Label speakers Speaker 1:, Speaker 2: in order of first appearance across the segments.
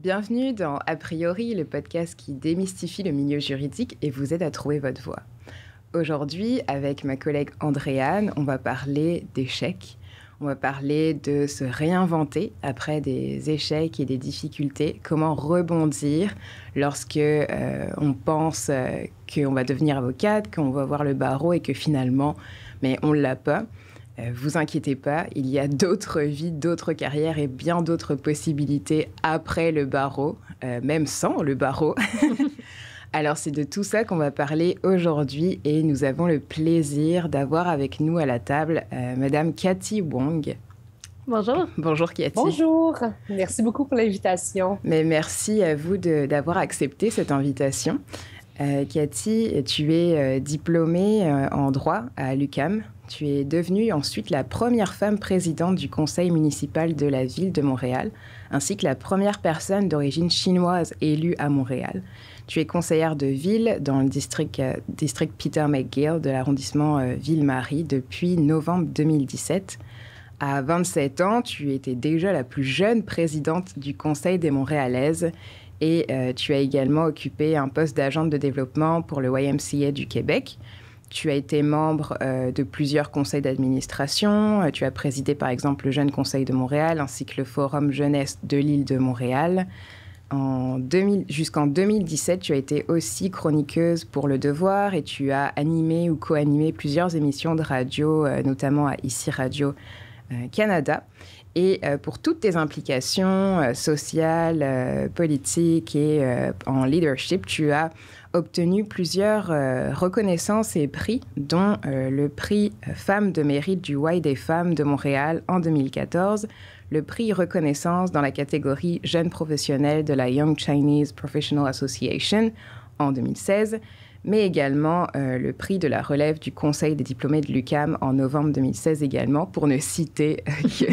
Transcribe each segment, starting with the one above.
Speaker 1: Bienvenue dans A priori, le podcast qui démystifie le milieu juridique et vous aide à trouver votre voie. Aujourd'hui, avec ma collègue Andréane, on va parler d'échecs. On va parler de se réinventer après des échecs et des difficultés, comment rebondir lorsque on pense qu'on va devenir avocate, qu'on va voir le barreau et que finalement, mais on ne l'a pas. Vous inquiétez pas, il y a d'autres vies, d'autres carrières et bien d'autres possibilités après le barreau, même sans le barreau. Alors, c'est de tout ça qu'on va parler aujourd'hui et nous avons le plaisir d'avoir avec nous à la table Madame Cathy Wong.
Speaker 2: Bonjour.
Speaker 1: Bonjour Cathy.
Speaker 2: Bonjour. Merci beaucoup pour l'invitation.
Speaker 1: Mais merci à vous d'avoir accepté cette invitation. Cathy, tu es diplômée en droit à l'UQAM. Tu es devenue ensuite la première femme présidente du conseil municipal de la ville de Montréal, ainsi que la première personne d'origine chinoise élue à Montréal. Tu es conseillère de ville dans le district Peter McGill de l'arrondissement Ville-Marie depuis novembre 2017. À 27 ans, tu étais déjà la plus jeune présidente du Conseil des Montréalaises et tu as également occupé un poste d'agente de développement pour le YMCA du Québec. Tu as été membre de plusieurs conseils d'administration. Tu as présidé par exemple le Jeune Conseil de Montréal ainsi que le Forum Jeunesse de l'île de Montréal. Jusqu'en 2017, tu as été aussi chroniqueuse pour Le Devoir et tu as animé ou co-animé plusieurs émissions de radio, notamment à ICI Radio-Canada. Et pour toutes tes implications sociales, politiques et en leadership, tu as obtenu plusieurs reconnaissances et prix, dont le prix Femmes de mérite du Y des femmes de Montréal en 2014, le prix reconnaissance dans la catégorie Jeunes professionnels de la Young Chinese Professional Association en 2016, mais également le prix de la relève du Conseil des diplômés de l'UQAM en novembre 2016 également, pour ne citer que...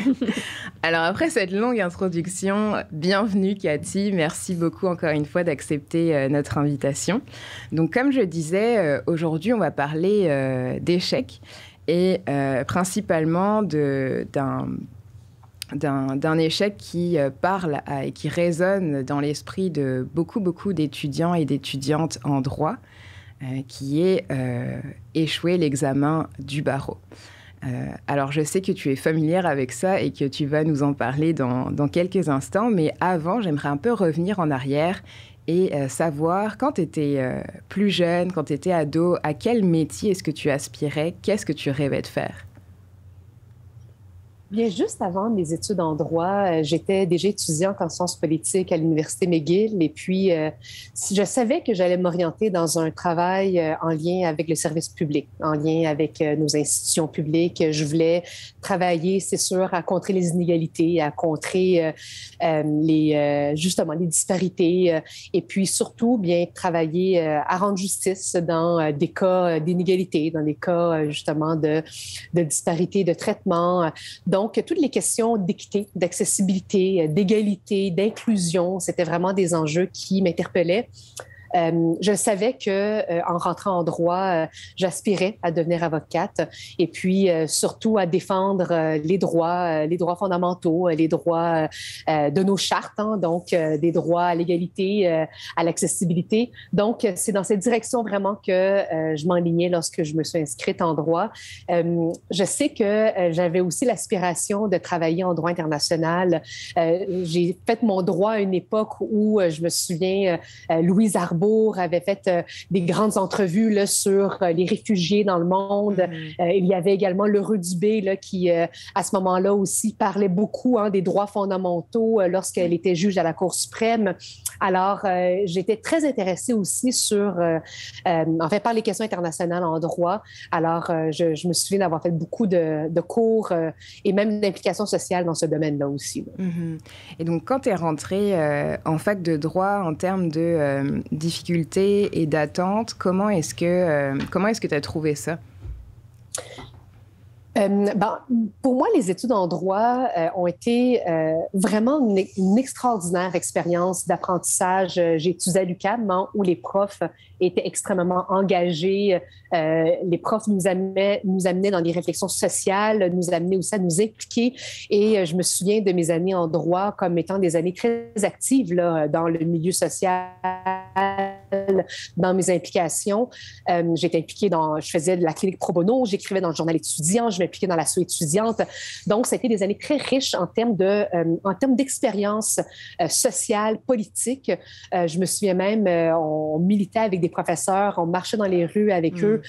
Speaker 1: Alors après cette longue introduction, bienvenue Cathy, merci beaucoup encore une fois d'accepter notre invitation. Donc comme je disais, aujourd'hui on va parler d'échecs et principalement d'un échec qui parle et qui résonne dans l'esprit de beaucoup d'étudiants et d'étudiantes en droit, qui est échouer l'examen du barreau. Alors, je sais que tu es familière avec ça et que tu vas nous en parler dans quelques instants, mais avant, j'aimerais un peu revenir en arrière et savoir, quand tu étais plus jeune, quand tu étais ado, à quel métier est-ce que tu aspirais? Qu'est-ce que tu rêvais de faire?
Speaker 2: Bien, juste avant mes études en droit, j'étais déjà étudiante en sciences politiques à l'Université McGill et puis je savais que j'allais m'orienter dans un travail en lien avec le service public, en lien avec nos institutions publiques. Je voulais travailler, c'est sûr, à contrer les inégalités, à contrer justement les disparités et puis surtout bien travailler à rendre justice dans des cas d'inégalité, dans des cas justement de disparité de traitement. Donc, toutes les questions d'équité, d'accessibilité, d'égalité, d'inclusion, c'était vraiment des enjeux qui m'interpellaient. Je savais qu'en rentrant en droit, j'aspirais à devenir avocate et puis surtout à défendre les droits fondamentaux, les droits de nos chartes, hein, donc des droits à l'égalité, à l'accessibilité. Donc, c'est dans cette direction vraiment que je m'enlignais lorsque je me suis inscrite en droit. Je sais que j'avais aussi l'aspiration de travailler en droit international. J'ai fait mon droit à une époque où je me souviens, Louise Arbour avait fait des grandes entrevues là, sur les réfugiés dans le monde. Il y avait également Leroux Dubé là, qui, à ce moment-là aussi, parlait beaucoup des droits fondamentaux lorsqu'elle était juge à la Cour suprême. Alors, j'étais très intéressée aussi par les questions internationales en droit. Alors, je me souviens d'avoir fait beaucoup de cours et même d'implications sociales dans ce domaine-là aussi.
Speaker 1: Et donc, quand tu es rentrée en fac de droit, en termes de difficultés et d'attentes, comment est-ce que tu as trouvé ça?
Speaker 2: Ben, pour moi, les études en droit ont été vraiment une extraordinaire expérience d'apprentissage. J'ai étudié à l'UQAM, hein, où les profs étaient extrêmement engagés. Les profs nous amenaient dans des réflexions sociales, nous amenaient aussi à nous impliquer. Et je me souviens de mes années en droit comme étant des années très actives là, dans le milieu social, dans mes implications. J'étais impliquée je faisais de la clinique pro bono, j'écrivais dans le journal étudiant, je m'impliquais dans l'asso étudiante. Donc, ça a été des années très riches en termes d'expérience sociale, politique. Je me souviens même, on militait avec des professeurs, on marchait dans les rues avec eux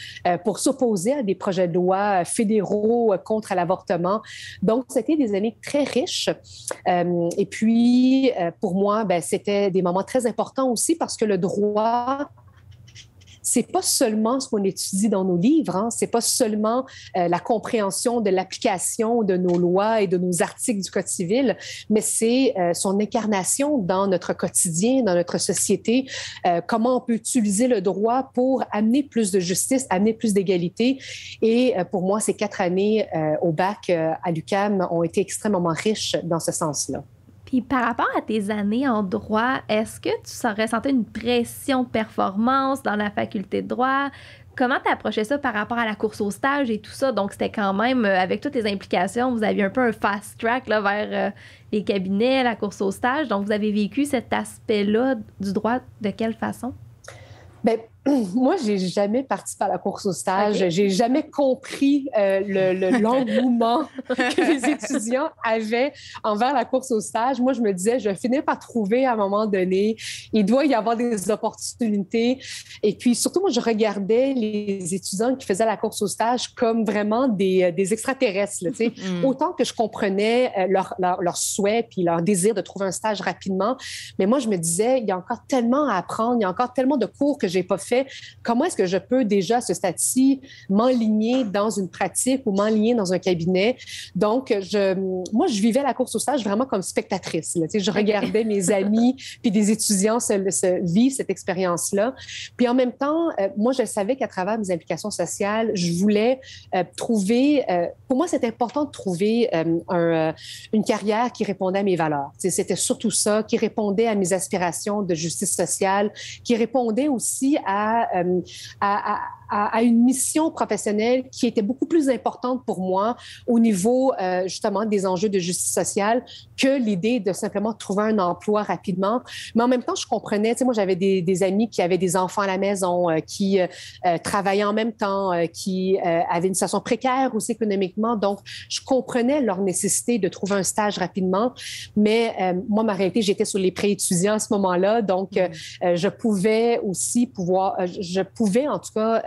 Speaker 2: pour s'opposer à des projets de loi fédéraux contre l'avortement. Donc, c'était des années très riches. Et puis, pour moi, ben, c'était des moments très importants aussi parce que le droit, c'est pas seulement ce qu'on étudie dans nos livres, hein, c'est pas seulement la compréhension de l'application de nos lois et de nos articles du Code civil, mais c'est son incarnation dans notre quotidien, dans notre société, comment on peut utiliser le droit pour amener plus de justice, amener plus d'égalité. Et pour moi, ces 4 années au bac à l'UQAM ont été extrêmement riches dans ce sens-là.
Speaker 3: Puis par rapport à tes années en droit, est-ce que tu ressentais une pression de performance dans la faculté de droit? Comment tu approchais ça par rapport à la course au stage et tout ça? Donc, c'était quand même, avec toutes les implications, vous aviez un peu un fast track là, vers les cabinets, la course au stage. Donc, vous avez vécu cet aspect-là du droit de quelle façon?
Speaker 2: Bien, moi, j'ai jamais participé à la course au stage. Okay. J'ai jamais compris l'engouement que les étudiants avaient envers la course au stage. Moi, je me disais, je vais finir par trouver à un moment donné, il doit y avoir des opportunités. Et puis, surtout, moi, je regardais les étudiants qui faisaient la course au stage comme vraiment des extraterrestres. Là, tu sais. Autant que je comprenais leur souhait puis leur désir de trouver un stage rapidement, mais moi, je me disais, il y a encore tellement à apprendre, il y a encore tellement de cours que j'ai pas fait. Comment est-ce que je peux déjà, à ce stade-ci, m'enligner dans une pratique ou m'enligner dans un cabinet? Donc, moi, je vivais la course au stage vraiment comme spectatrice. Là. Tu sais, je regardais mes amis puis des étudiants vivre cette expérience-là. Puis en même temps, moi, je savais qu'à travers mes implications sociales, je voulais trouver... pour moi, c'était important de trouver une carrière qui répondait à mes valeurs. Tu sais, c'était surtout ça, qui répondait à mes aspirations de justice sociale, qui répondait aussi à une mission professionnelle qui était beaucoup plus importante pour moi au niveau justement des enjeux de justice sociale que l'idée de simplement trouver un emploi rapidement. Mais en même temps, je comprenais, tu sais, moi j'avais des amis qui avaient des enfants à la maison, qui travaillaient en même temps, qui avaient une situation précaire aussi économiquement. Donc, je comprenais leur nécessité de trouver un stage rapidement. Mais moi, ma réalité, j'étais sur les pré-étudiants à ce moment-là. Donc, je pouvais aussi je pouvais en tout cas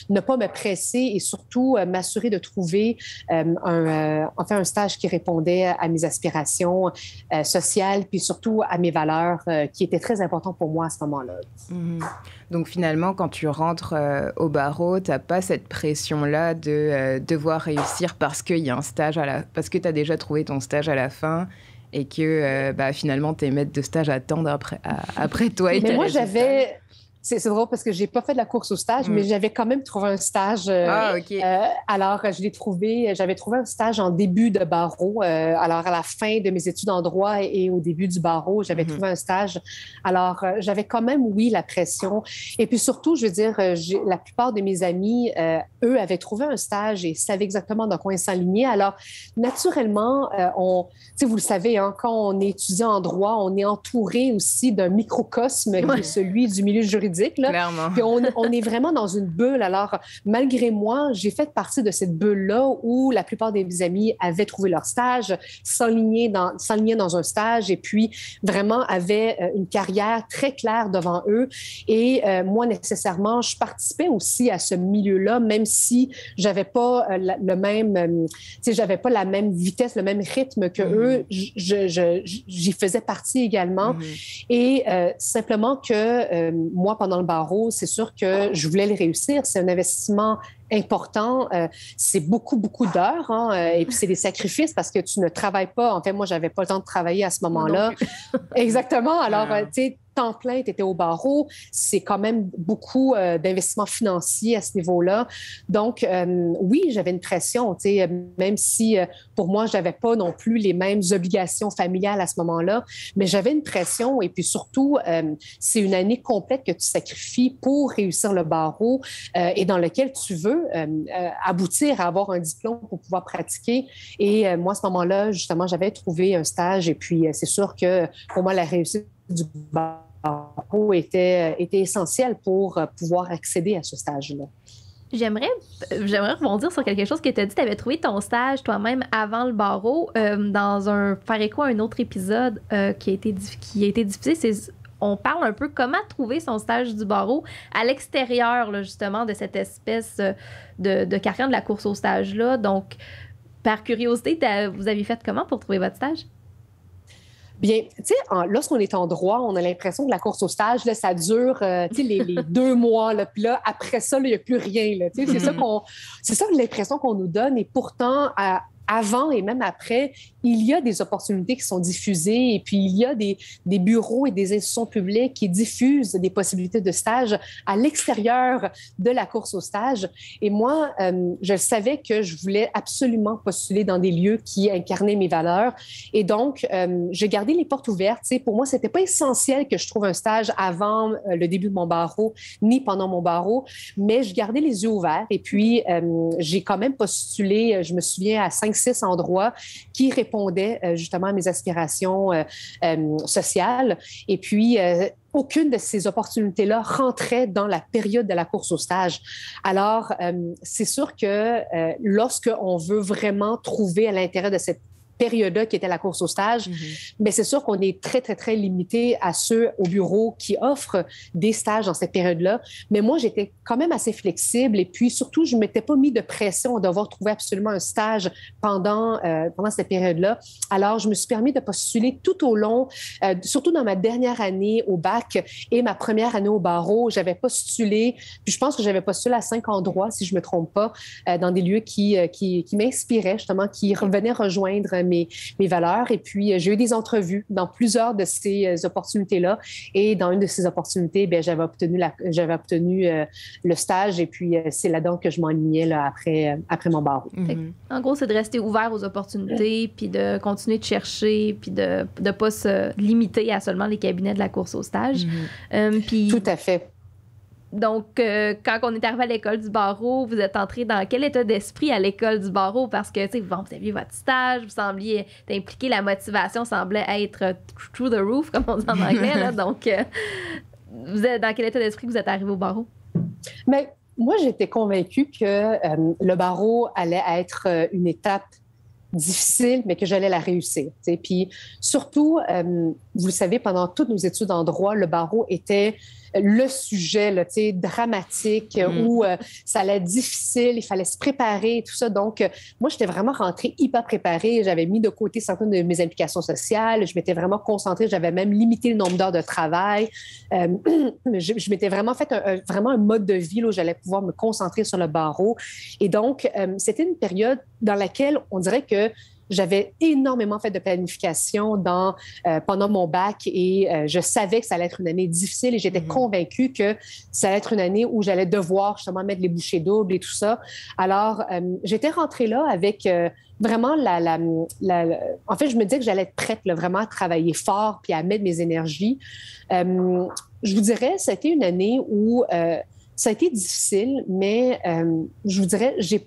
Speaker 2: ne pas me presser et surtout m'assurer de trouver un stage qui répondait à mes aspirations sociales puis surtout à mes valeurs qui étaient très importantes pour moi à ce moment-là.
Speaker 1: Mmh. Donc finalement, quand tu rentres au barreau, tu n'as pas cette pression-là de devoir réussir parce qu'il y a un stage parce que tu as déjà trouvé ton stage à la fin et que finalement tes maîtres de stage attendent après toi.
Speaker 2: Mais moi, j'avais... C'est drôle parce que j'ai pas fait de la course au stage, mais j'avais quand même trouvé un stage.
Speaker 1: Okay.
Speaker 2: Alors, j'avais trouvé un stage en début de barreau. Alors, à la fin de mes études en droit et au début du barreau, j'avais trouvé un stage. Alors, j'avais quand même, oui, la pression. Et puis surtout, je veux dire, la plupart de mes amis, eux, avaient trouvé un stage et savaient exactement dans quoi ils s'enlignaient. Alors, naturellement, vous le savez, hein, quand on est étudiant en droit, on est entouré aussi d'un microcosme qui est celui du milieu juridique. Là. Puis on est vraiment dans une bulle. Alors, malgré moi, j'ai fait partie de cette bulle-là où la plupart de mes amis avaient trouvé leur stage, s'enlignaient dans un stage et puis vraiment avaient une carrière très claire devant eux. Et moi, nécessairement, je participais aussi à ce milieu-là, même si j'avais pas j'avais pas la même vitesse, le même rythme que eux. J'y faisais partie également. Et simplement que moi, pendant le barreau, c'est sûr que je voulais les réussir. C'est un investissement important. C'est beaucoup, beaucoup d'heures, hein, et puis c'est des sacrifices parce que tu ne travailles pas. En fait, moi, j'avais pas le temps de travailler à ce moment-là. Exactement. Alors, tu sais, temps plein, tu étais au barreau. C'est quand même beaucoup d'investissements financiers à ce niveau-là. Donc, oui, j'avais une pression, tu sais, même si pour moi, je n'avais pas non plus les mêmes obligations familiales à ce moment-là, mais j'avais une pression et puis surtout, c'est une année complète que tu sacrifies pour réussir le barreau et dans lequel tu veux aboutir à avoir un diplôme pour pouvoir pratiquer. Et moi, à ce moment-là, justement, j'avais trouvé un stage et puis c'est sûr que pour moi, la réussite du barreau était essentielle pour pouvoir accéder à ce stage-là.
Speaker 3: J'aimerais rebondir sur quelque chose que tu as dit. Tu avais trouvé ton stage toi-même avant le barreau faire écho à un autre épisode qui a été diffusé. On parle un peu comment trouver son stage du barreau à l'extérieur, là, justement, de cette espèce de carcan de la course au stage-là. Donc, par curiosité, vous avez fait comment pour trouver votre stage?
Speaker 2: Bien, tu sais, lorsqu'on est en droit, on a l'impression que la course au stage, là, ça dure, tu sais, les 2 mois, là, puis là, après ça, il n'y a plus rien, là, tu sais, c'est ça l'impression qu'on nous donne, et pourtant, avant et même après, il y a des opportunités qui sont diffusées et puis il y a des bureaux et des institutions publiques qui diffusent des possibilités de stage à l'extérieur de la course au stage. Et moi, je savais que je voulais absolument postuler dans des lieux qui incarnaient mes valeurs. Et donc, j'ai gardé les portes ouvertes. Tu sais, pour moi, c'était pas essentiel que je trouve un stage avant le début de mon barreau ni pendant mon barreau, mais je gardais les yeux ouverts. Et puis, j'ai quand même postulé, je me souviens, à 5-6 endroits qui répondaient justement à mes aspirations sociales. Et puis, aucune de ces opportunités-là rentrait dans la période de la course au stage. Alors, c'est sûr que lorsqu'on veut vraiment trouver à l'intérieur de cette période-là qui était la course au stage, mais c'est sûr qu'on est très, très, très limité à ceux au bureau qui offrent des stages dans cette période-là. Mais moi, j'étais quand même assez flexible et puis surtout, je ne m'étais pas mis de pression à devoir trouver absolument un stage pendant cette période-là. Alors, je me suis permis de postuler tout au long, surtout dans ma dernière année au bac et ma première année au barreau. J'avais postulé, puis je pense que j'avais postulé à 5 endroits, si je ne me trompe pas, dans des lieux qui m'inspiraient justement, qui venaient rejoindre mes valeurs. Et puis, j'ai eu des entrevues dans plusieurs de ces opportunités-là. Et dans une de ces opportunités, bien, j'avais obtenu le stage. Et puis, c'est là-dedans que je m'enlignais là, après mon barreau.
Speaker 3: En gros, c'est de rester ouvert aux opportunités, puis de continuer de chercher, puis de ne pas se limiter à seulement les cabinets de la course au stage. Puis,
Speaker 2: tout à fait.
Speaker 3: Donc, quand on est arrivé à l'école du barreau, vous êtes entré dans quel état d'esprit à l'école du barreau? Parce que, tu sais, vous aviez votre stage, vous sembliez être impliqué, la motivation semblait être through the roof, comme on dit en anglais. Là. Donc, vous êtes dans quel état d'esprit que vous êtes arrivé au barreau?
Speaker 2: Mais moi, j'étais convaincue que le barreau allait être une étape difficile, mais que j'allais la réussir. T'sais. Puis surtout, vous le savez, pendant toutes nos études en droit, le barreau était le sujet là, dramatique où ça allait être difficile, il fallait se préparer et tout ça. Donc, moi, j'étais vraiment rentrée hyper préparée. J'avais mis de côté certaines de mes implications sociales. Je m'étais vraiment concentrée. J'avais même limité le nombre d'heures de travail. Je m'étais vraiment fait vraiment un mode de vie là, où j'allais pouvoir me concentrer sur le barreau. Et donc, c'était une période dans laquelle on dirait que j'avais énormément fait de planification pendant mon bac et je savais que ça allait être une année difficile et j'étais convaincue que ça allait être une année où j'allais devoir justement mettre les bouchées doubles et tout ça. Alors, j'étais rentrée là avec vraiment en fait, je me disais que j'allais être prête là, vraiment à travailler fort puis à mettre mes énergies. Je vous dirais, ça a été une année où ça a été difficile, mais je vous dirais, j'ai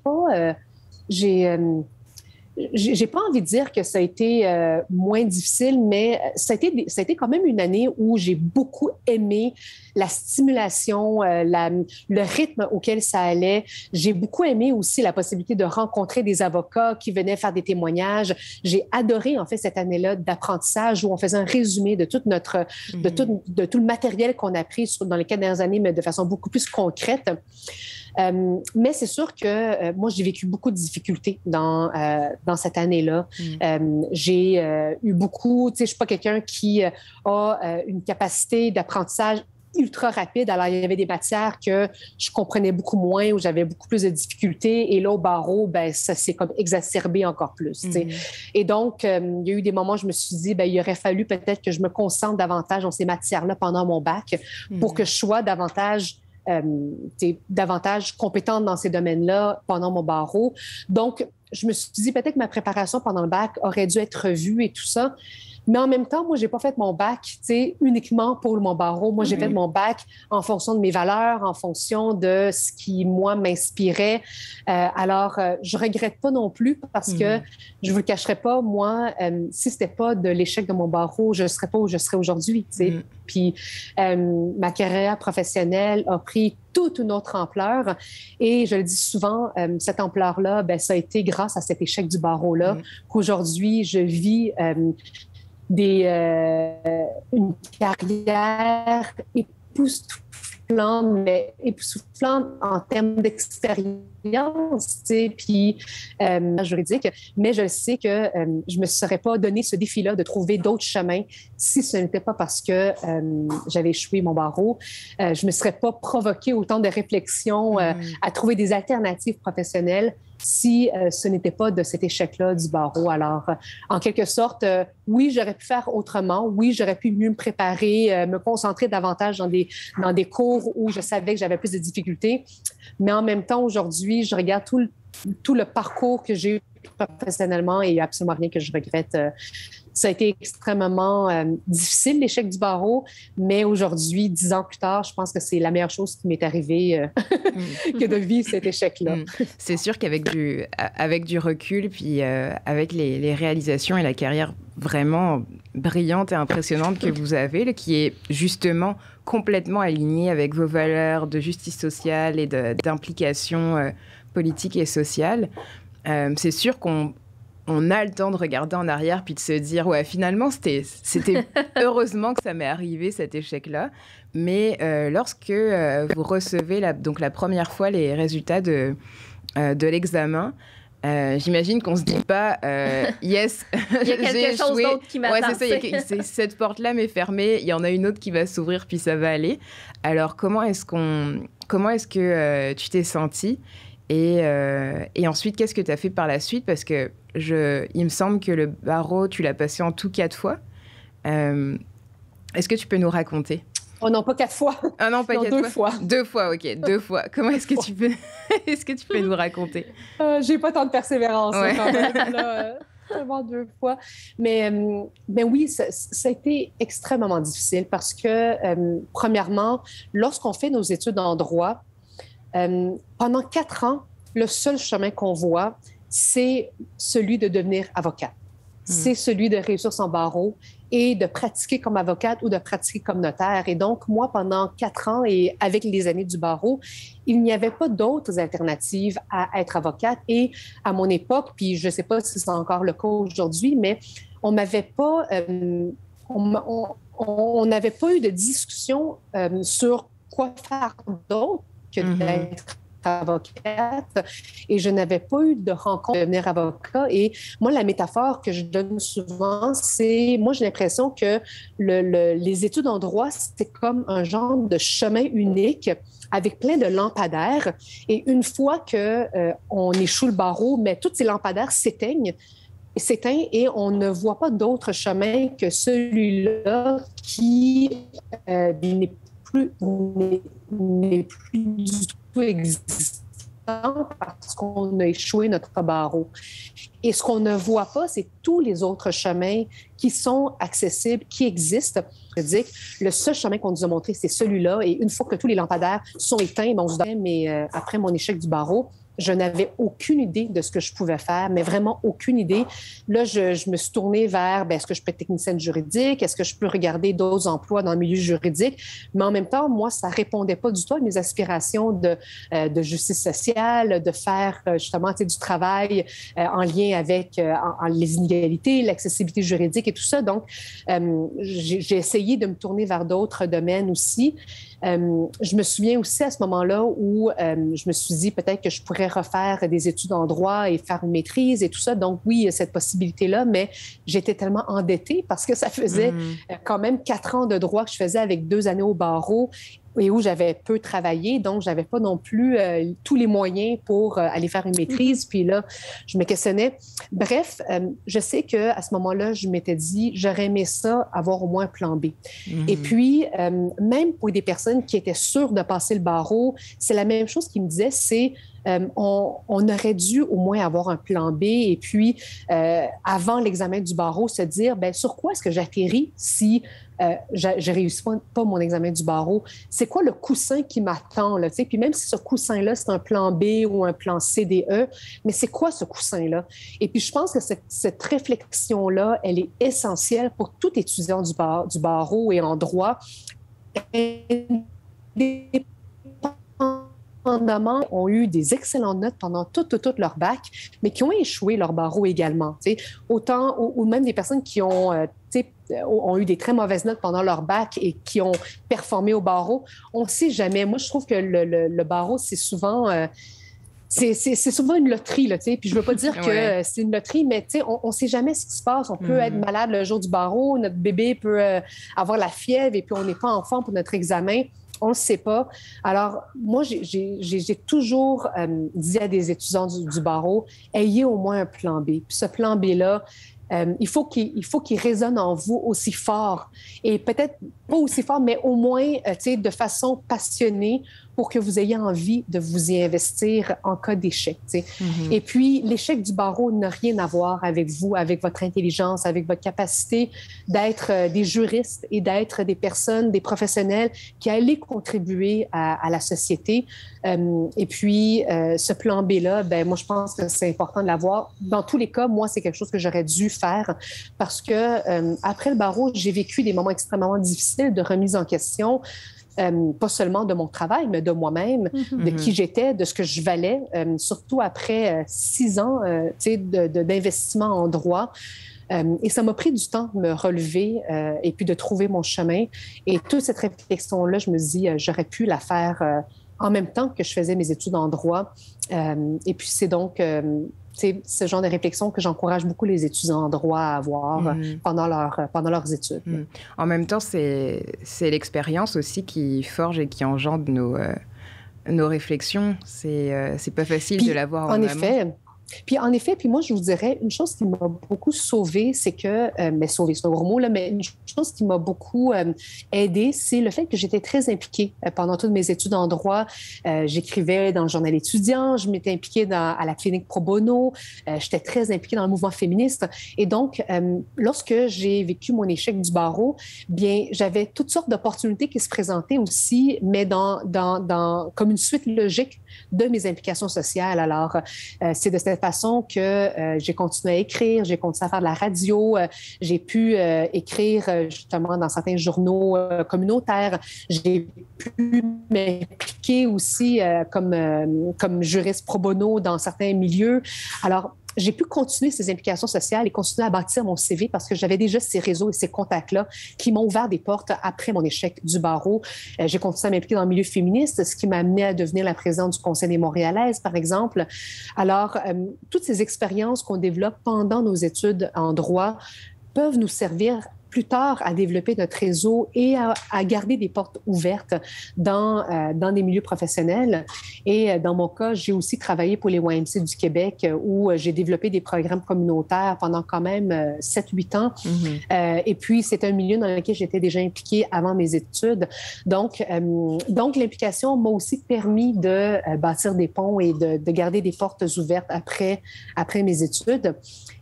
Speaker 2: pas envie de dire que ça a été moins difficile, mais ça a été quand même une année où j'ai beaucoup aimé la stimulation, le rythme auquel ça allait. J'ai beaucoup aimé aussi la possibilité de rencontrer des avocats qui venaient faire des témoignages. J'ai adoré, en fait, cette année-là d'apprentissage où on faisait un résumé de tout le matériel qu'on a appris dans les 4 dernières années, mais de façon beaucoup plus concrète. Mais c'est sûr que moi, j'ai vécu beaucoup de difficultés dans cette année-là. J'ai eu beaucoup, tu sais, je suis pas quelqu'un qui a une capacité d'apprentissage ultra rapide. Alors, il y avait des matières que je comprenais beaucoup moins, où j'avais beaucoup plus de difficultés. Et là, au barreau, ben, ça s'est comme exacerbé encore plus. Et donc, il y a eu des moments où je me suis dit, ben, il aurait fallu peut-être que je me concentre davantage dans ces matières-là pendant mon bac pour que je sois davantage compétente dans ces domaines-là pendant mon barreau. Donc, je me suis dit peut-être que ma préparation pendant le bac aurait dû être revue et tout ça. Mais en même temps, moi, j'ai pas fait mon bac, uniquement pour mon barreau. Moi, j'ai fait mon bac en fonction de mes valeurs, en fonction de ce qui, moi, m'inspirait. Alors, je regrette pas non plus parce que je vous le cacherai pas, moi, si c'était pas de l'échec de mon barreau, je serais pas où je serais aujourd'hui, Puis, ma carrière professionnelle a pris toute une autre ampleur. Et je le dis souvent, cette ampleur-là, ben, ça a été grâce à cet échec du barreau-là qu'aujourd'hui, je vis une carrière époustouflante en termes d'expérience, puis juridique. Mais je sais que je ne me serais pas donné ce défi-là de trouver d'autres chemins si ce n'était pas parce que j'avais échoué mon barreau. Je ne me serais pas provoqué autant de réflexions à trouver des alternatives professionnelles si ce n'était pas de cet échec-là du barreau. Alors, en quelque sorte, oui, j'aurais pu faire autrement. Oui, j'aurais pu mieux me préparer, me concentrer davantage dans des cours où je savais que j'avais plus de difficultés. Mais en même temps, aujourd'hui, je regarde tout le parcours que j'ai eu professionnellement et il n'y a absolument rien que je regrette. Ça a été extrêmement difficile, l'échec du barreau, mais aujourd'hui, 10 ans plus tard, je pense que c'est la meilleure chose qui m'est arrivée que de vivre cet échec-là.
Speaker 1: C'est sûr qu'avec du recul, puis avec les réalisations et la carrière vraiment brillante et impressionnante que vous avez, qui est justement complètement alignée avec vos valeurs de justice sociale et d'implication politique et sociale, c'est sûr qu'on a le temps de regarder en arrière puis de se dire, ouais, finalement, c'était heureusement que ça m'est arrivé, cet échec-là. Mais lorsque vous recevez la première fois les résultats de l'examen, j'imagine qu'on se dit pas yes,
Speaker 3: il y a quelque chose d'autre qui m'attend.
Speaker 1: Ouais, c'est ça, cette porte-là m'est fermée, il y en a une autre qui va s'ouvrir puis ça va aller. Alors comment est-ce que tu t'es sentie et ensuite qu'est-ce que tu as fait par la suite, parce que il me semble que le barreau tu l'as passé en tout 4 fois. Est-ce que tu peux nous raconter?
Speaker 2: Oh non, pas 4 fois.
Speaker 1: Ah non, pas 4
Speaker 2: fois. 2 fois.
Speaker 1: 2 fois, ok, 2 fois. Comment est-ce que tu peux nous raconter?
Speaker 2: J'ai pas tant de persévérance quand même. Seulement 2 fois. Mais oui, ça a été extrêmement difficile parce que, premièrement, lorsqu'on fait nos études en droit, pendant 4 ans, le seul chemin qu'on voit, c'est celui de devenir avocat. C'est celui de réussir son barreau et de pratiquer comme avocate ou de pratiquer comme notaire. Et donc, moi, pendant 4 ans et avec les années du barreau, il n'y avait pas d'autres alternatives à être avocate. Et à mon époque, puis je ne sais pas si c'est encore le cas aujourd'hui, mais on n'avait pas, on n'avait pas eu de discussion sur quoi faire d'autre que d'être avocate, et je n'avais pas eu de rencontre de devenir avocat. Et moi, la métaphore que je donne souvent, c'est, moi, j'ai l'impression que les études en droit, c'est comme un genre de chemin unique avec plein de lampadaires. Et une fois qu'on échoue le barreau, mais tous ces lampadaires s'éteignent et on ne voit pas d'autre chemin que celui-là qui n'est plus du tout existant parce qu'on a échoué notre barreau. Et ce qu'on ne voit pas, c'est tous les autres chemins qui sont accessibles, qui existent. Je veux dire, le seul chemin qu'on nous a montré, c'est celui-là. Et une fois que tous les lampadaires sont éteints, on se dit, mais après mon échec du barreau, je n'avais aucune idée de ce que je pouvais faire, mais vraiment aucune idée. Là, je me suis tournée vers, est-ce que je peux être technicienne juridique? Est-ce que je peux regarder d'autres emplois dans le milieu juridique? Mais en même temps, moi, ça ne répondait pas du tout à mes aspirations de justice sociale, de faire justement du travail en lien avec les inégalités, l'accessibilité juridique et tout ça. Donc, j'ai essayé de me tourner vers d'autres domaines aussi. Je me souviens aussi à ce moment-là où je me suis dit peut-être que je pourrais pourrais refaire des études en droit et faire une maîtrise et tout ça. Donc oui, il y a cette possibilité-là, mais j'étais tellement endettée parce que ça faisait quand même 4 ans de droit que je faisais avec 2 années au barreau et où j'avais peu travaillé, donc je n'avais pas non plus tous les moyens pour aller faire une maîtrise. Puis là, je me questionnais. Bref, je sais qu'à ce moment-là, je m'étais dit, j'aurais aimé ça, avoir au moins un plan B. Et puis, même pour des personnes qui étaient sûres de passer le barreau, c'est la même chose qu'ils me disaient, c'est on aurait dû au moins avoir un plan B et puis, avant l'examen du barreau, se dire, bien, sur quoi est-ce que j'atterris si je ne réussis pas mon examen du barreau? C'est quoi le coussin qui m'attend, là, tu sais? Puis même si ce coussin-là, c'est un plan B ou un plan CDE, mais c'est quoi ce coussin-là? Et puis je pense que cette réflexion-là, elle est essentielle pour tout étudiant du barreau et en droit. Ont eu des excellentes notes pendant toute leur bac, mais qui ont échoué leur barreau également. Autant, ou même des personnes qui ont eu des très mauvaises notes pendant leur bac et qui ont performé au barreau. On ne sait jamais. Moi, je trouve que le barreau, c'est souvent... c'est souvent une loterie, là, puis je ne veux pas dire que c'est une loterie, mais on ne sait jamais ce qui se passe. On peut être malade le jour du barreau, notre bébé peut avoir la fièvre et puis on n'est pas en forme pour notre examen. On ne le sait pas. Alors, moi, j'ai toujours dit à des étudiants du barreau, ayez au moins un plan B. Puis ce plan B-là, il faut qu'il résonne en vous aussi fort. Et peut-être pas aussi fort, mais au moins de façon passionnée pour que vous ayez envie de vous y investir en cas d'échec. Et puis, l'échec du barreau n'a rien à voir avec vous, avec votre intelligence, avec votre capacité d'être des juristes et d'être des personnes, des professionnels qui allaient contribuer à la société. Et puis, ce plan B-là, ben, moi, je pense que c'est important de l'avoir. Dans tous les cas, moi, c'est quelque chose que j'aurais dû faire parce que après le barreau, j'ai vécu des moments extrêmement difficiles de remise en question. Pas seulement de mon travail, mais de moi-même, de qui j'étais, de ce que je valais, surtout après 6 ans d'investissement en droit. Et ça m'a pris du temps de me relever et puis de trouver mon chemin. Et toute cette réflexion-là, je me dis, j'aurais pu la faire en même temps que je faisais mes études en droit. Et puis c'est donc... c'est ce genre de réflexion que j'encourage beaucoup les étudiants en droit à avoir pendant leurs études.
Speaker 1: En même temps, c'est l'expérience aussi qui forge et qui engendre nos réflexions. C'est pas facile de l'avoir en amont.
Speaker 2: En effet, moi, je vous dirais, une chose qui m'a beaucoup sauvée, c'est que, mais sauver, c'est un gros mot, là, mais une chose qui m'a beaucoup aidée, c'est le fait que j'étais très impliquée pendant toutes mes études en droit. J'écrivais dans le journal étudiant, je m'étais impliquée à la clinique pro bono, j'étais très impliquée dans le mouvement féministe. Et donc, lorsque j'ai vécu mon échec du barreau, bien, j'avais toutes sortes d'opportunités qui se présentaient aussi, mais comme une suite logique de mes implications sociales. Alors, c'est de cette façon que j'ai continué à écrire, j'ai continué à faire de la radio, j'ai pu écrire justement dans certains journaux communautaires, j'ai pu m'impliquer aussi comme juriste pro bono dans certains milieux. Alors, j'ai pu continuer ces implications sociales et continuer à bâtir mon CV parce que j'avais déjà ces réseaux et ces contacts-là qui m'ont ouvert des portes après mon échec du barreau. J'ai continué à m'impliquer dans le milieu féministe, ce qui m'a amené à devenir la présidente du Conseil des Montréalaises, par exemple. Alors, toutes ces expériences qu'on développe pendant nos études en droit peuvent nous servir plus tard à développer notre réseau et à garder des portes ouvertes dans des milieux professionnels. Et dans mon cas, j'ai aussi travaillé pour les YMCA du Québec où j'ai développé des programmes communautaires pendant quand même 7-8 ans. Et puis, c'est un milieu dans lequel j'étais déjà impliquée avant mes études. Donc l'implication m'a aussi permis de bâtir des ponts et de garder des portes ouvertes après mes études.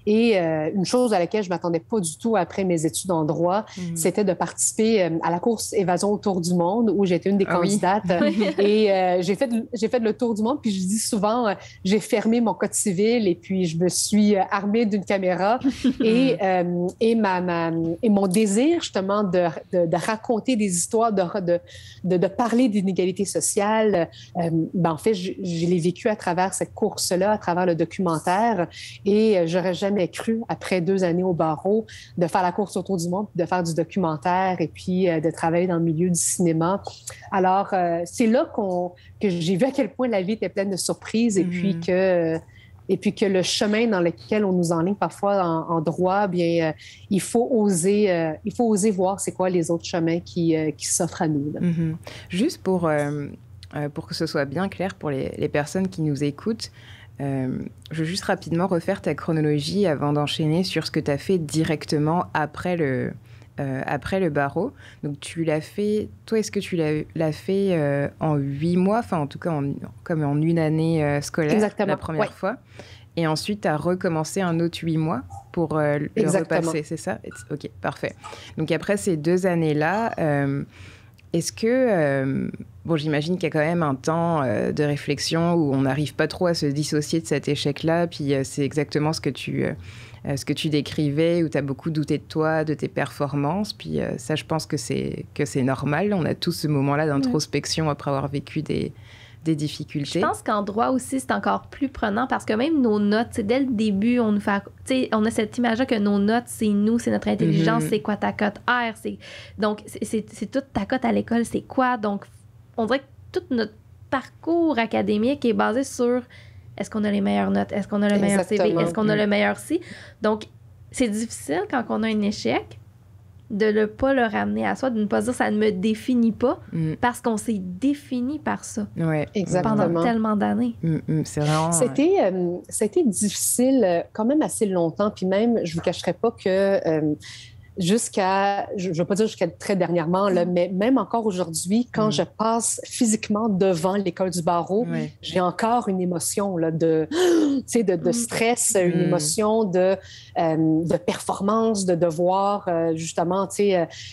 Speaker 2: Et une chose à laquelle je ne m'attendais pas du tout après mes études en droit, c'était de participer à la course Évasion autour du monde où j'étais une des candidates. Et j'ai fait le tour du monde. Puis je dis souvent, j'ai fermé mon code civil et puis je me suis armée d'une caméra. Et mon désir justement de raconter des histoires, de parler d'inégalité sociale, en fait, je l'ai vécu à travers cette course-là, à travers le documentaire. Et j'aurais jamais cru, après 2 années au barreau, de faire la course autour du monde, de faire du documentaire et puis de travailler dans le milieu du cinéma. Alors, c'est là que j'ai vu à quel point la vie était pleine de surprises et puis que le chemin dans lequel on nous enligne parfois en droit, bien, il faut oser voir c'est quoi les autres chemins qui s'offrent à nous.
Speaker 1: Juste pour que ce soit bien clair pour les personnes qui nous écoutent, je veux juste rapidement refaire ta chronologie avant d'enchaîner sur ce que tu as fait directement après le barreau. Donc, tu l'as fait... Toi, est-ce que tu l'as fait en 8 mois, enfin, en tout cas, comme en une année scolaire,
Speaker 2: Exactement,
Speaker 1: la première fois. Et ensuite, tu as recommencé un autre 8 mois pour le repasser, c'est ça? OK, parfait. Donc, après ces 2 années-là, est-ce que... bon, j'imagine qu'il y a quand même un temps de réflexion où on n'arrive pas trop à se dissocier de cet échec-là, puis c'est exactement ce que tu décrivais, où tu as beaucoup douté de toi, de tes performances, puis ça, je pense que c'est normal. On a tous ce moment-là d'introspection après avoir vécu des difficultés.
Speaker 3: Je pense qu'en droit aussi, c'est encore plus prenant parce que même nos notes, dès le début, on a cette image-là que nos notes, c'est nous, c'est notre intelligence, c'est quoi ta cote R. Donc, c'est toute ta cote à l'école, c'est quoi? Donc, on dirait que tout notre parcours académique est basé sur est-ce qu'on a les meilleures notes, est-ce qu'on a le meilleur CV, est-ce qu'on a le meilleur ci. Donc, c'est difficile quand on a un échec de ne pas le ramener à soi, de ne pas dire ça ne me définit pas, parce qu'on s'est défini par ça pendant tellement d'années.
Speaker 2: C'est vraiment... C'était difficile quand même assez longtemps, puis même, je ne vous cacherai pas que... jusqu'à, je ne veux pas dire jusqu'à très dernièrement, là, mais même encore aujourd'hui, quand je passe physiquement devant l'école du barreau, j'ai encore une émotion là, de stress, une émotion de performance, de devoir justement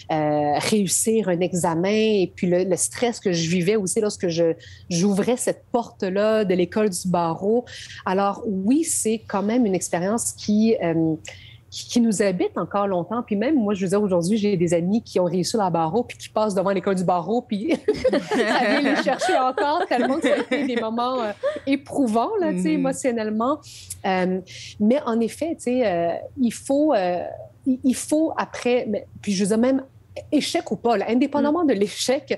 Speaker 2: réussir un examen. Et puis le stress que je vivais aussi lorsque j'ouvrais cette porte-là de l'école du barreau. Alors oui, c'est quand même une expérience qui nous habite encore longtemps. Puis même, moi, je veux dire, aujourd'hui, j'ai des amis qui ont réussi la barreau puis qui passent devant l'école du barreau puis ça vient les chercher encore tellement que ça a été des moments éprouvants, là, émotionnellement. Mais en effet, il faut après... Puis je veux dire, même échec ou pas, là, indépendamment de l'échec,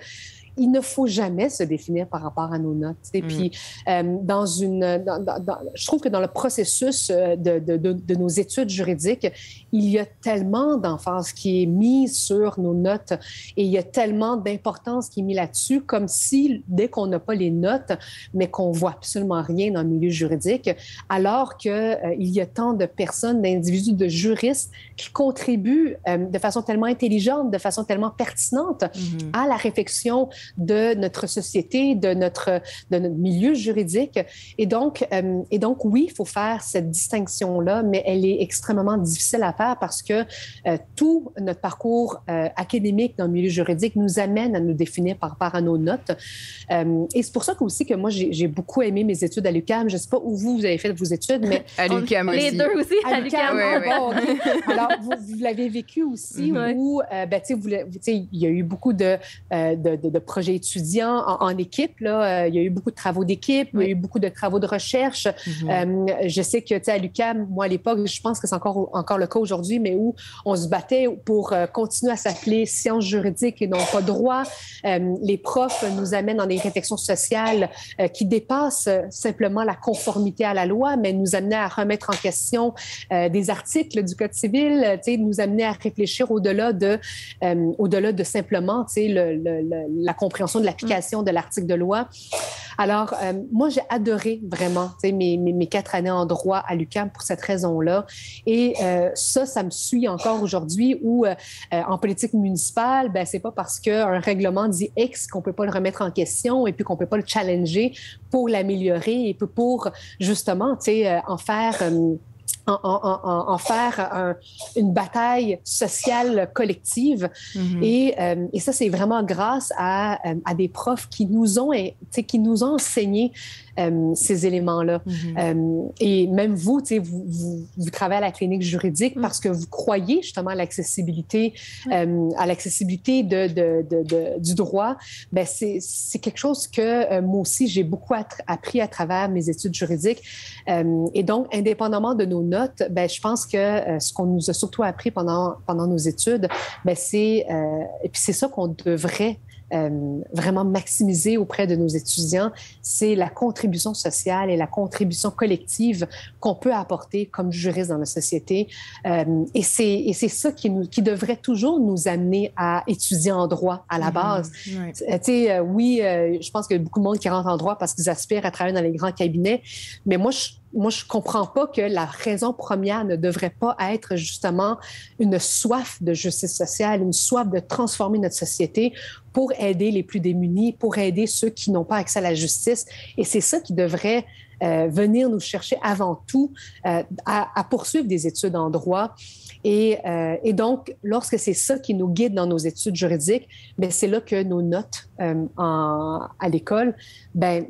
Speaker 2: il ne faut jamais se définir par rapport à nos notes. Puis, je trouve que dans le processus de nos études juridiques, il y a tellement d'emphase qui est mise sur nos notes et il y a tellement d'importance qui est mise là-dessus, comme si, dès qu'on n'a pas les notes, mais qu'on voit absolument rien dans le milieu juridique, alors qu'il y a tant de personnes, d'individus, de juristes qui contribuent de façon tellement intelligente, de façon tellement pertinente à la réflexion de notre société, de notre milieu juridique. Et donc oui, il faut faire cette distinction-là, mais elle est extrêmement difficile à faire parce que tout notre parcours académique dans le milieu juridique nous amène à nous définir par rapport à nos notes. Et c'est pour ça aussi que moi, j'ai beaucoup aimé mes études à l'UQAM. Je ne sais pas où vous avez fait vos études, mais...
Speaker 1: À l'UQAM aussi.
Speaker 3: Les deux aussi, à l'UQAM.
Speaker 2: Alors, vous l'avez vécu aussi, où il y a eu beaucoup de projets étudiants en équipe. Là. Il y a eu beaucoup de travaux d'équipe, il y a eu beaucoup de travaux de recherche. Je sais que à l'UQAM, moi, à l'époque, je pense que c'est encore le cas aujourd'hui, mais où on se battait pour continuer à s'appeler sciences juridiques et non pas droit. Les profs nous amènent dans des réflexions sociales qui dépassent simplement la conformité à la loi, mais nous amenaient à remettre en question des articles du Code civil, nous amenaient à réfléchir au-delà de simplement la compréhension de l'application de l'article de loi. Alors, moi, j'ai adoré vraiment mes 4 années en droit à l'UQAM pour cette raison-là. Et ça me suit encore aujourd'hui où, en politique municipale, c'est pas parce qu'un règlement dit X qu'on peut pas le remettre en question et puis qu'on peut pas le challenger pour l'améliorer et pour justement, en faire... en faire une bataille sociale collective. Et ça, c'est vraiment grâce à des profs qui nous ont enseigné ces éléments-là. Et même vous, vous travaillez à la clinique juridique parce que vous croyez justement à l'accessibilité, du droit. Ben, c'est quelque chose que moi aussi, j'ai beaucoup appris à travers mes études juridiques. Et donc, indépendamment de nos notes, ben, je pense que ce qu'on nous a surtout appris pendant nos études, ben, et puis c'est ça qu'on devrait vraiment maximiser auprès de nos étudiants, c'est la contribution sociale et la contribution collective qu'on peut apporter comme juriste dans la société. Et c'est ça qui devrait toujours nous amener à étudier en droit à la base. Oui, je pense qu'il y a beaucoup de monde qui rentre en droit parce qu'ils aspirent à travailler dans les grands cabinets, mais moi, je comprends pas que la raison première ne devrait pas être justement une soif de justice sociale, une soif de transformer notre société pour aider les plus démunis, pour aider ceux qui n'ont pas accès à la justice. Et c'est ça qui devrait venir nous chercher avant tout à poursuivre des études en droit. Et donc, lorsque c'est ça qui nous guide dans nos études juridiques, bien, c'est là que nos notes à l'école, bien,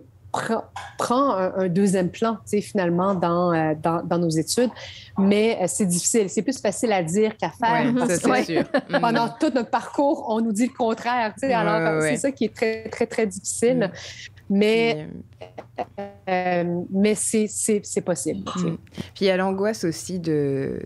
Speaker 2: prend un deuxième plan, finalement, dans nos études. Mais c'est difficile. C'est plus facile à dire qu'à faire.
Speaker 1: Parce que
Speaker 2: c'est sûr. Pendant tout notre parcours, on nous dit le contraire. Alors, c'est ça qui est très, très, très difficile. Mais c'est possible.
Speaker 1: Puis il y a l'angoisse aussi de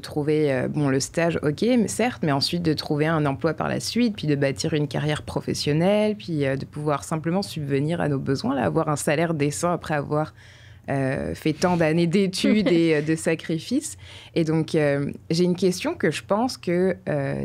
Speaker 1: trouver le stage, ok, mais certes, mais ensuite de trouver un emploi par la suite, puis de bâtir une carrière professionnelle, puis de pouvoir simplement subvenir à nos besoins, là, avoir un salaire décent après avoir fait tant d'années d'études et de sacrifices. Et donc, j'ai une question que je pense que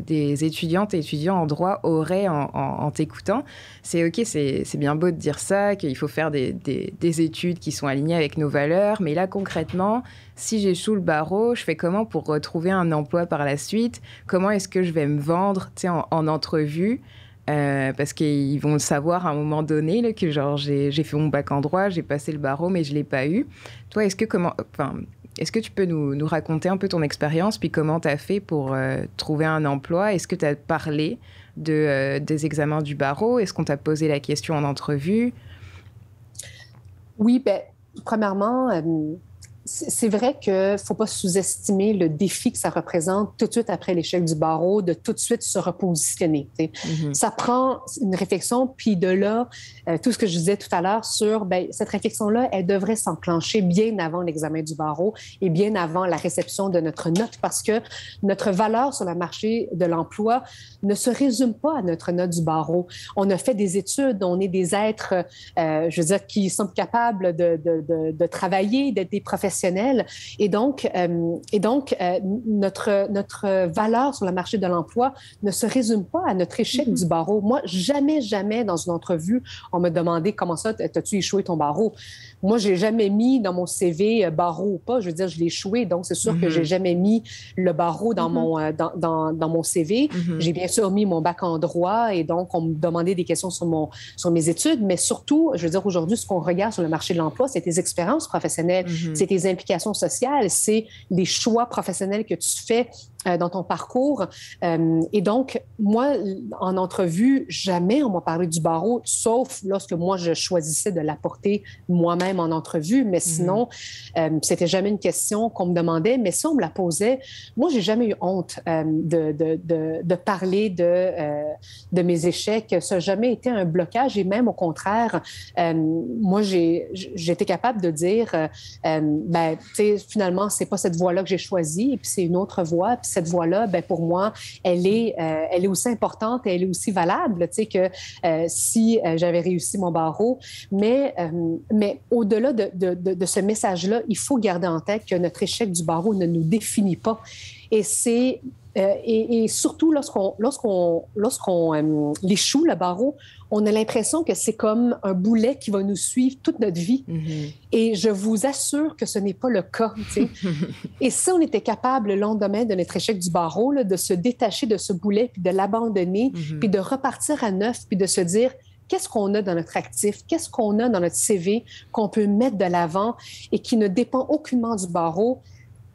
Speaker 1: des étudiantes et étudiants en droit auraient en t'écoutant. C'est ok, c'est bien beau de dire ça, qu'il faut faire des études qui sont alignées avec nos valeurs, mais là, concrètement, si j'échoue le barreau, je fais comment pour retrouver un emploi par la suite? Comment est-ce que je vais me vendre en entrevue? Parce qu'ils vont le savoir à un moment donné, là, que genre j'ai fait mon bac en droit, j'ai passé le barreau, mais je ne l'ai pas eu. Toi, est-ce que tu peux nous raconter un peu ton expérience, puis comment tu as fait pour trouver un emploi? Est-ce que tu as parlé des examens du barreau? Est-ce qu'on t'a posé la question en entrevue?
Speaker 2: Oui, bien, premièrement, c'est vrai qu'il ne faut pas sous-estimer le défi que ça représente tout de suite après l'échec du barreau, de tout de suite se repositionner. Ça prend une réflexion, puis de là, tout ce que je disais tout à l'heure sur cette réflexion-là, elle devrait s'enclencher bien avant l'examen du barreau et bien avant la réception de notre note, parce que notre valeur sur le marché de l'emploi ne se résume pas à notre note du barreau. On a fait des études, on est des êtres, qui sont capables de travailler, d'être des professionnels. Et donc, notre valeur sur le marché de l'emploi ne se résume pas à notre échec du barreau. Moi, jamais dans une entrevue, on me demandait comment ça, t'as-tu échoué ton barreau? Moi, j'ai jamais mis dans mon CV barreau ou pas. Je veux dire, je l'ai échoué, donc c'est sûr que j'ai jamais mis le barreau dans mon CV. J'ai bien sûr mis mon bac en droit et donc on me demandait des questions sur mes études, mais surtout, je veux dire, aujourd'hui, ce qu'on regarde sur le marché de l'emploi, c'est tes expériences professionnelles, c'est tes implications sociales, c'est les choix professionnels que tu fais dans ton parcours. Et donc, moi, en entrevue, jamais on m'a parlé du barreau, sauf lorsque moi, je choisissais de l'apporter moi-même en entrevue. Mais sinon, c'était jamais une question qu'on me demandait. Mais si on me la posait, moi, j'ai jamais eu honte de parler de mes échecs. Ça n'a jamais été un blocage. Et même au contraire, moi, j'étais capable de dire, finalement, c'est pas cette voie-là que j'ai choisie, et puis c'est une autre voie. Puis cette voie-là, pour moi, elle est aussi importante et elle est aussi valable, que si j'avais réussi mon barreau. Mais au-delà de ce message-là, il faut garder en tête que notre échec du barreau ne nous définit pas. Et c'est et surtout lorsqu'on échoue le barreau, on a l'impression que c'est comme un boulet qui va nous suivre toute notre vie. Et je vous assure que ce n'est pas le cas. Et si on était capable, le lendemain de notre échec du barreau, là, de se détacher de ce boulet, puis de l'abandonner, puis de repartir à neuf, puis de se dire qu'est-ce qu'on a dans notre actif, qu'est-ce qu'on a dans notre CV qu'on peut mettre de l'avant et qui ne dépend aucunement du barreau,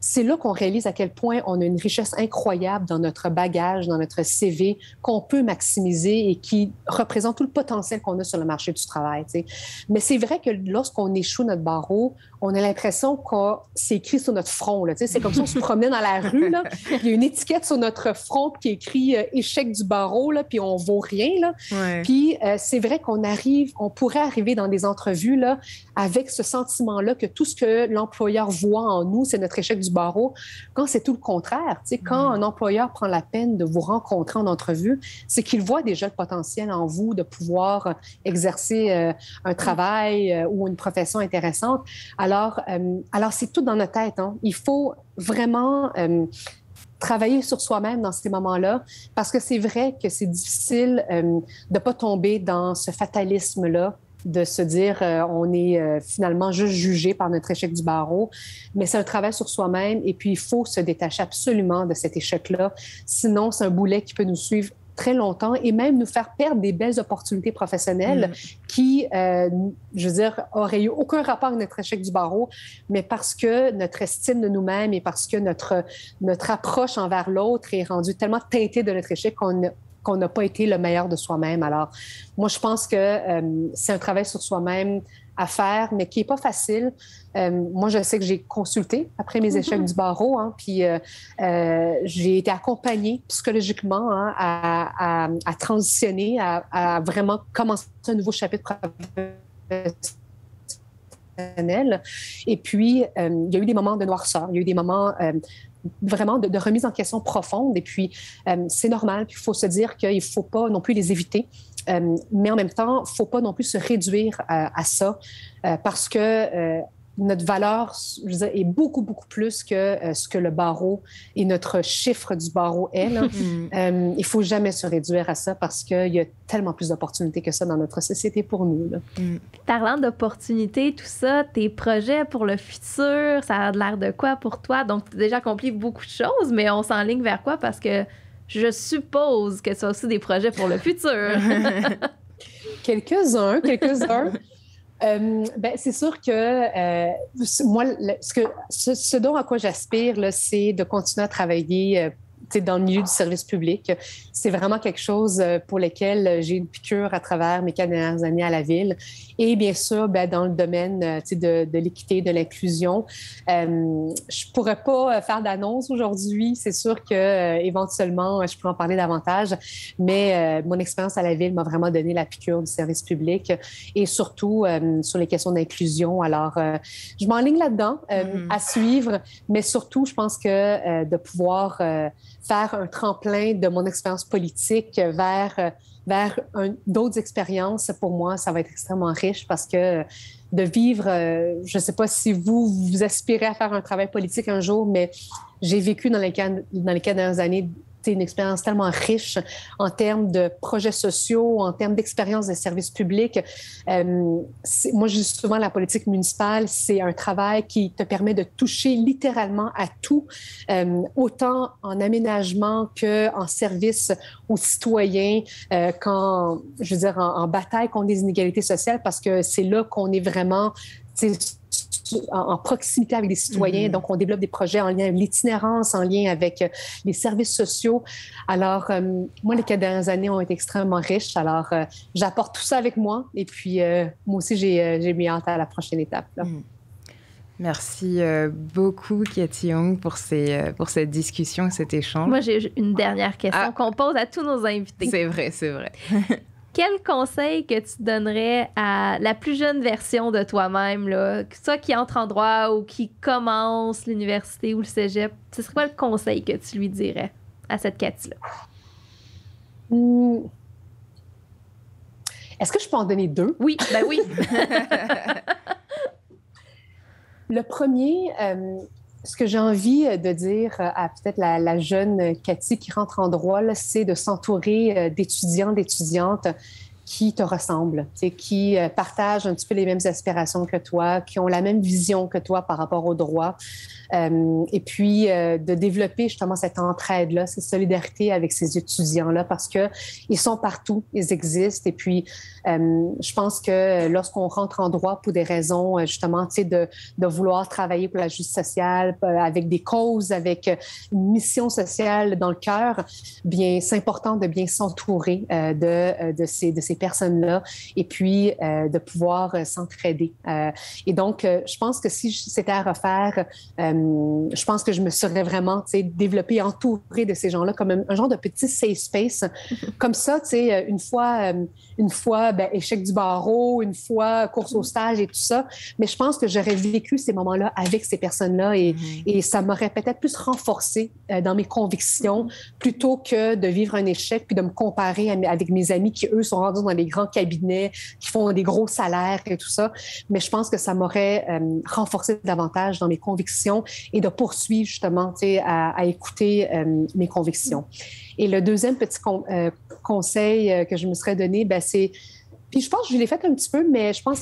Speaker 2: c'est là qu'on réalise à quel point on a une richesse incroyable dans notre bagage, dans notre CV, qu'on peut maximiser et qui représente tout le potentiel qu'on a sur le marché du travail. Tu sais. Mais c'est vrai que lorsqu'on échoue notre barreau, on a l'impression que c'est écrit sur notre front. Là, tu sais. C'est comme si on se promenait dans la rue, là, il y a une étiquette sur notre front qui est écrit échec du barreau, là, puis on vaut rien. Là. Ouais. Puis c'est vrai on pourrait arriver dans des entrevues là, avec ce sentiment-là que tout ce que l'employeur voit en nous, c'est notre échec du barreau, quand c'est tout le contraire. Tu sais, quand un employeur prend la peine de vous rencontrer en entrevue, c'est qu'il voit déjà le potentiel en vous de pouvoir exercer un travail ou une profession intéressante. Alors c'est tout dans notre tête. Hein. Il faut vraiment travailler sur soi-même dans ces moments-là, parce que c'est vrai que c'est difficile de ne pas tomber dans ce fatalisme-là, de se dire on est finalement juste jugé par notre échec du barreau, mais c'est un travail sur soi-même et puis il faut se détacher absolument de cet échec-là. Sinon, c'est un boulet qui peut nous suivre très longtemps et même nous faire perdre des belles opportunités professionnelles qui, je veux dire, auraient eu aucun rapport avec notre échec du barreau, mais parce que notre estime de nous-mêmes et parce que notre approche envers l'autre est rendue tellement teintée de notre échec qu'on n'a pas été le meilleur de soi-même. Alors, moi, je pense que c'est un travail sur soi-même à faire, mais qui n'est pas facile. Moi, je sais que j'ai consulté après mes échecs du barreau, hein, puis j'ai été accompagnée psychologiquement hein, à transitionner, à vraiment commencer un nouveau chapitre professionnel. Et puis, il y a eu des moments de noirceur, il y a eu des moments vraiment de remise en question profonde. Et puis, c'est normal. Puis, il faut se dire qu'il ne faut pas non plus les éviter. Mais en même temps, il ne faut pas non plus se réduire à ça parce que notre valeur, je veux dire, est beaucoup, beaucoup plus que ce que le barreau et notre chiffre du barreau est. Là. Il ne faut jamais se réduire à ça parce qu'il y a tellement plus d'opportunités que ça dans notre société pour nous. Là.
Speaker 3: Parlant d'opportunités, tout ça, tes projets pour le futur, ça a l'air de quoi pour toi? Donc, tu as déjà accompli beaucoup de choses, mais on s'enligne vers quoi? Parce que je suppose que tu as aussi des projets pour le futur.
Speaker 2: Quelques-uns. Ben, c'est sûr que moi, ce dont à quoi j'aspire, là, c'est de continuer à travailler dans le milieu du service public. C'est vraiment quelque chose pour lequel j'ai une piqûre à travers mes 4 dernières années à la Ville. Et bien sûr, ben, dans le domaine de l'équité, de l'inclusion. Je ne pourrais pas faire d'annonce aujourd'hui. C'est sûr qu'éventuellement, je pourrais en parler davantage. Mais mon expérience à la Ville m'a vraiment donné la piqûre du service public et surtout sur les questions d'inclusion. Alors, je m'enligne là-dedans à suivre, mais surtout, je pense que de pouvoir faire un tremplin de mon expérience politique vers d'autres expériences, pour moi, ça va être extrêmement riche parce que de vivre, je ne sais pas si vous aspirez à faire un travail politique un jour, mais j'ai vécu dans les 4 dernières années une expérience tellement riche en termes de projets sociaux, en termes d'expérience de services publics. Moi, je dis souvent, la politique municipale, c'est un travail qui te permet de toucher littéralement à tout, autant en aménagement qu'en service aux citoyens, je veux dire, en bataille contre les inégalités sociales, parce que c'est là qu'on est vraiment en proximité avec les citoyens. Donc, on développe des projets en lien avec l'itinérance, en lien avec les services sociaux. Alors, moi, les 4 dernières années ont été extrêmement riches. Alors, j'apporte tout ça avec moi. Et puis, moi aussi, j'ai mis hâte à la prochaine étape. Là.
Speaker 1: Merci beaucoup, Cathy Young, pour cette discussion, cet échange.
Speaker 3: Moi, j'ai une dernière question qu'on pose à tous nos invités.
Speaker 1: C'est vrai, c'est vrai.
Speaker 3: Quel conseil que tu donnerais à la plus jeune version de toi-même, là, soit qui entre en droit ou qui commence l'université ou le cégep? Ce serait quoi le conseil que tu lui dirais à cette Cathy-là?
Speaker 2: Est-ce que je peux en donner 2?
Speaker 3: Oui, ben oui.
Speaker 2: Le premier, ce que j'ai envie de dire à peut-être la jeune Cathy qui rentre en droit, là, c'est de s'entourer d'étudiants, d'étudiantes qui te ressemblent, qui partagent un petit peu les mêmes aspirations que toi, qui ont la même vision que toi par rapport aux droits. Et puis, de développer justement cette entraide-là, cette solidarité avec ces étudiants-là, parce qu'ils sont partout, ils existent. Et puis, je pense que lorsqu'on rentre en droit pour des raisons, justement, de vouloir travailler pour la justice sociale, avec des causes, avec une mission sociale dans le cœur, bien, c'est important de bien s'entourer de ces personnes-là et puis de pouvoir s'entraider. Et donc, je pense que si c'était à refaire, je pense que je me serais vraiment développée, entourée de ces gens-là comme un genre de petit safe space. Comme ça, une fois échec du barreau, une fois course au stage et tout ça. Mais je pense que j'aurais vécu ces moments-là avec ces personnes-là et ça m'aurait peut-être plus renforcée dans mes convictions plutôt que de vivre un échec puis de me comparer avec mes amis qui, eux, sont rendus dans les grands cabinets, qui font des gros salaires et tout ça. Mais je pense que ça m'aurait renforcé davantage dans mes convictions et de poursuivre justement à écouter mes convictions. Et le deuxième petit conseil que je me serais donné, c'est... Puis je pense que je l'ai fait un petit peu, mais je pense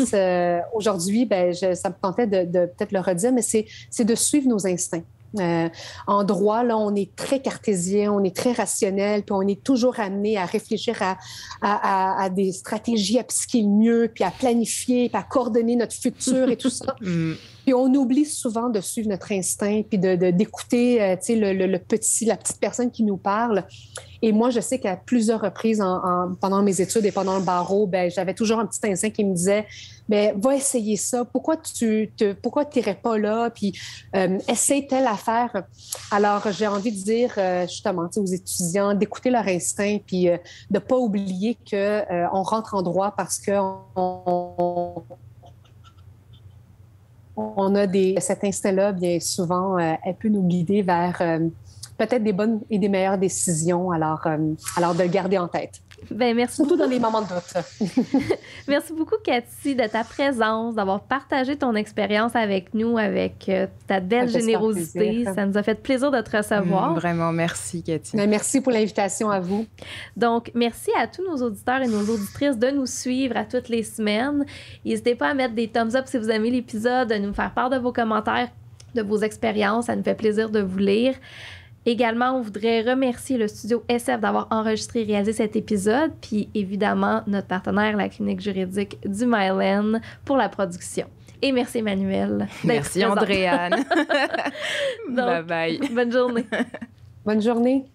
Speaker 2: aujourd'hui, ça me tentait de peut-être le redire, mais c'est de suivre nos instincts. En droit, là, on est très cartésien, on est très rationnel, puis on est toujours amené à réfléchir à des stratégies, à psycher mieux, puis à planifier, puis à coordonner notre futur et tout ça. Puis on oublie souvent de suivre notre instinct, puis d'écouter la petite personne qui nous parle. Et moi, je sais qu'à plusieurs reprises pendant mes études et pendant le barreau, j'avais toujours un petit instinct qui me disait va essayer ça. Pourquoi tu n'irais pas là? Puis essaye telle affaire. Alors, j'ai envie de dire justement aux étudiants d'écouter leur instinct puis de ne pas oublier qu'on rentre en droit parce qu'on a cet instinct-là, bien souvent, elle peut nous guider vers peut-être des bonnes et des meilleures décisions. Alors de le garder en tête.
Speaker 3: Merci
Speaker 2: surtout
Speaker 3: beaucoup.
Speaker 2: Dans les moments de doute.
Speaker 3: Merci beaucoup, Cathy, de ta présence, d'avoir partagé ton expérience avec nous, avec ta belle générosité. Ça nous a fait plaisir de te recevoir.
Speaker 1: Vraiment, merci, Cathy.
Speaker 2: Merci pour l'invitation à vous.
Speaker 3: Donc, merci à tous nos auditeurs et nos auditrices de nous suivre à toutes les semaines. N'hésitez pas à mettre des thumbs up si vous aimez l'épisode, de nous faire part de vos commentaires, de vos expériences. Ça nous fait plaisir de vous lire. Également, on voudrait remercier le studio SF d'avoir enregistré et réalisé cet épisode, puis évidemment notre partenaire, la clinique juridique du Mylen, pour la production. Et merci Emmanuelle.
Speaker 1: Merci Andréane. Bye bye.
Speaker 3: Bonne journée.
Speaker 2: Bonne journée.